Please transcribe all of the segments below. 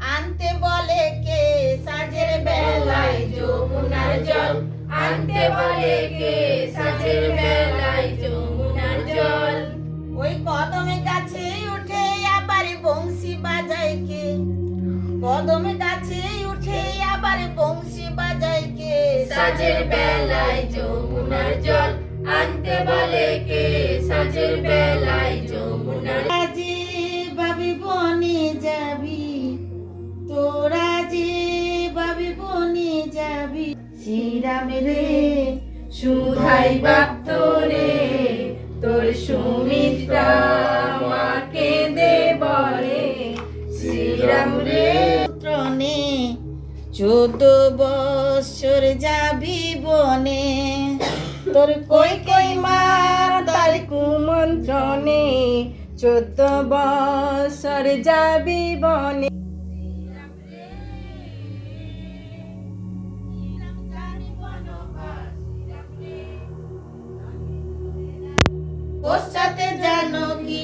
আনতে বলে কে সাজের বেলায় যমুনার জল, আনতে বলে কে সাজের বেলায় যমুনার জল। ওই কদমে গাছে উঠে আবার বংশী বাজায় কে, কদমে গাছে উঠে আবার বংশী বাজায় কে সাজের বেলায় যমুনার জল, আনতে বলে কে সাজের বেলায় যমুনার জল। যে ভাবি বনে যাবি, তোরা যে ভাবি বনে যাবি, শ্রীরাম রে সুধাই বাপ্ত রে তোর সুমিত্রা মাকে দেব রে, শ্রীরাম রে পুত্রনে 14 বৎসর যাবি বনে, তোর কই কই মার তার কুমন্ত্রণে 14 বৎসর যাবি বনে। পশ্চাতে জানকী,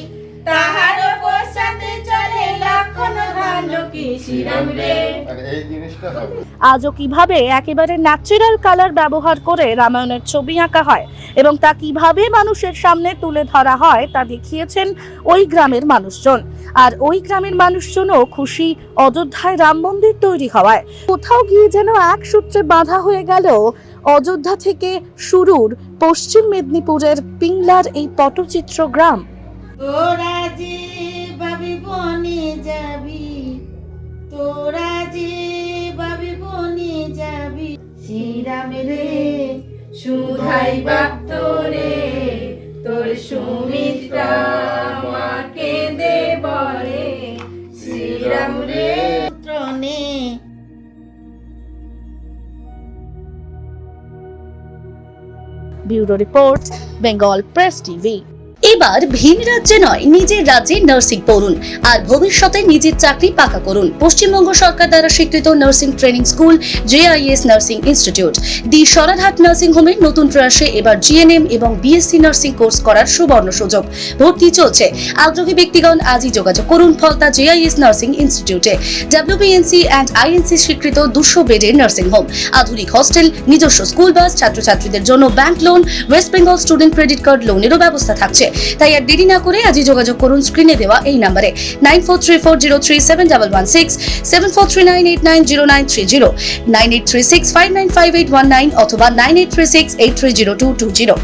তাহার পশ্চাতে চলে লক্ষণ জানকী, শ্রীরাম রে। আর এই জিনিসটা হবে। আজও কিভাবে একেবারে ন্যাচারাল কালার ব্যবহার করে রামায়ণের ছবি আঁকা হয় এবং তা কিভাবে মানুষের সামনে তুলে ধরা হয় তা দেখিয়েছেন ওই গ্রামের মানুষজন। আর ওই গ্রামের মানুষজনও খুশি অযোধ্যায় রাম মন্দির তৈরি হওয়ায়। কোথাও গিয়ে যেন এক সূত্রে বাঁধা হয়ে গেল অযোধ্যা থেকে শুরুর পশ্চিম মেদিনীপুরের পিংলার এই পটচিত্র গ্রাম। তোরা যে ভাবি বনে যাবি, তোরা যে ভাবি বনে যাবি, শ্রীরাম রে সুধাই বাপ্ত রে তোর সুমিত্রা মাকে দেব রে, শ্রীরাম রে। পুত্রনে bureau report, Bengal press TV. এবার ভিন রাজ্যে নয়, নিজের রাজ্যে নার্সিং পড়ুন আর ভবিষ্যতে নিজের চাকরি পাকা করুন। পশ্চিমবঙ্গ সরকার দ্বারা স্বীকৃত nursing training school JIS nursing institute the Sararhat nursing হোমের নতুন প্রয়াসে এবার GNM এবং BSc নার্সিং কোর্স করার সুবর্ণ সুযোগ। ভর্তি চলছে। আগ্রহী ব্যক্তিগণ আজই যোগাযোগ করুন ফলতা JIS নার্সিং ইনস্টিটিউটে। WBNC অ্যান্ড INC স্বীকৃত 200 বেডের নার্সিং হোম, আধুনিক হস্টেল, নিজস্ব স্কুল বাস, ছাত্রছাত্রীদের জন্য bank loan, West Bengal student credit card লোনেরও ব্যবস্থা থাকছে। তাই আর দেরি না করে আজই যোগাযোগ করুন স্ক্রিনে দেওয়া এই নম্বরে 9434037116, 7439890930, 9836595819 অথবা 9836830220।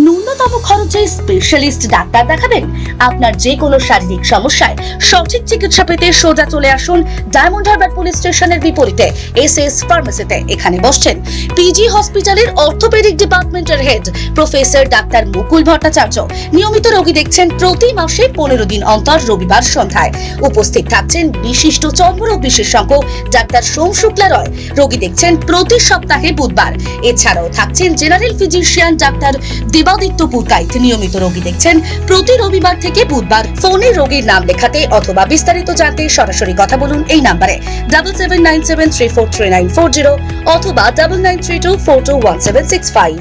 ন্যূনতম খরচে স্পেশালিস্ট ডাক্তার দেখাবেন? আপনার যে কোনো শারীরিক সমস্যায় সঠিক চিকিৎসা পেতে সোজা চলে আসুন ডায়মন্ড হারবার পুলিশ স্টেশনের বিপরীতে SS ফার্মেসিতে। এখানে বসছেন PG হসপিটালের অর্থোপেডিক ডিপার্টমেন্টের হেড প্রফেসর ডাক্তার মুকুল ভট্টাচার্য। নিয়মিত রোগী দেখছেন প্রতি মাসে 15 দিন অন্তর রবিবার সন্ধ্যায়। উপস্থিত থাকছেন বিশিষ্ট চর্মরোগ বিশেষজ্ঞ ডাক্তার সোম শুক্লা রয়। রোগী দেখছেন প্রতি সপ্তাহে বুধবার। এছাড়াও থাকছেন general physician doctor Debaditya Purkait. নিয়মিত রোগী দেখছেন প্রতি রবিবার থেকে বুধবার। ফোনে রোগীর নাম লেখাতে অথবা বিস্তারিত জানতে সরাসরি কথা বলুন এই নম্বরে 7797343940 অথবা 9932421765।